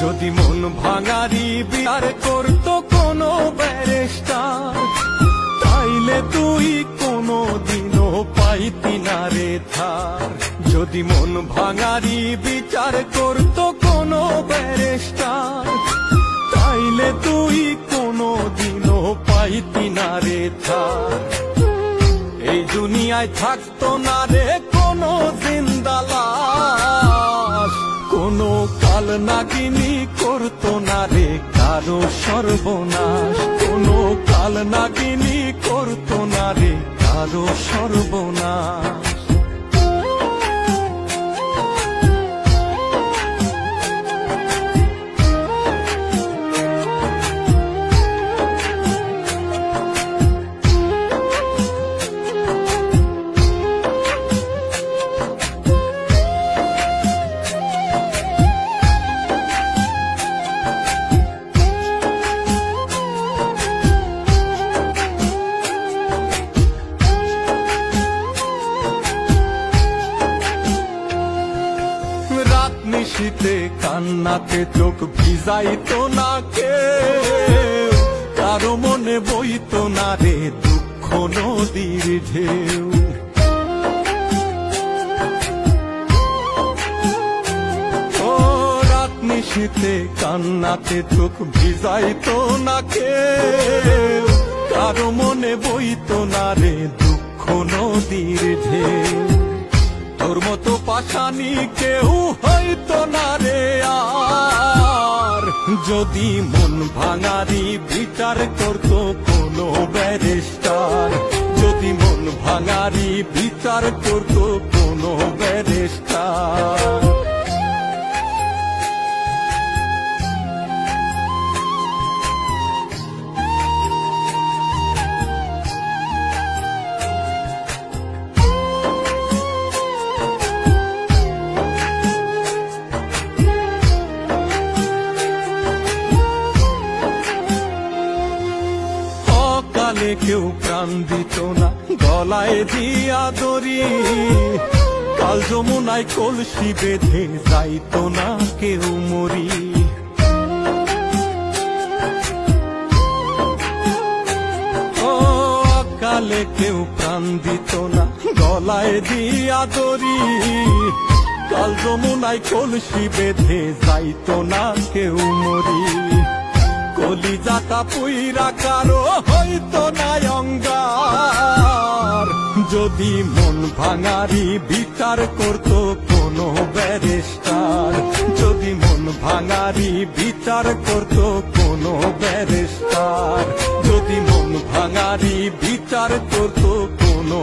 যদি মন ভাঙারি বিচার করতো কোনো ব্যারিস্টার, তাইলে তুই কোনো দিনও পাইতি না রে ধার। যদি মন ভাঙারি বিচার করতো কোনো ব্যারিস্টার, তাইলে তুই কোনো দিনও পাইতি না রে ধার। এই দুনিয়ায় থাকতো না রে কোনো জিন্দা লাশ, কোনো কাল নাগিনী করতো না রে কারো সর্বনাশ, কোনো কাল নাগিনী করতো না রে কারো সর্বনাশ। নিশীতে কান্নাতে চোখ ভিজাইতো না কেউ, কারো মনে বইতো না রে দুঃখ নদীর ঢেউ। ও রাত নিশীতে কান্নাতে চোখ ভিজাইতো না কেউ, কারো মনে বইতো না রে দুঃখ নদীর ঢেউ। তোর মতো পাশানি কেউ হইতো না রে আর, যদি মন ভাঙারি বিচার করতো কোনো ব্যারিস্টার, যদি মন ভাঙারি বিচার করতো কোনো ব্যারিস্টার। কেউ প্রাণ দিত না গলায় দিয়া দড়ি, কাল যমুনায় কলসি বেঁধে যাইতো না কেউ মরি। ও কালে কেউ প্রাণ দিত না গলায় দিয়া দড়ি, কাল যমুনায় কলসি বেঁধে যাইতো না কেউ মরি। কলিজাটা পুইরা কারো হইতো না অঙ্গার, যদি মন ভাঙারি বিচার করতো কোনো ব্যারিস্টার, যদি মন ভাঙারি বিচার করতো কোনো ব্যারিস্টার, যদি মন ভাঙারি বিচার করতো কোনো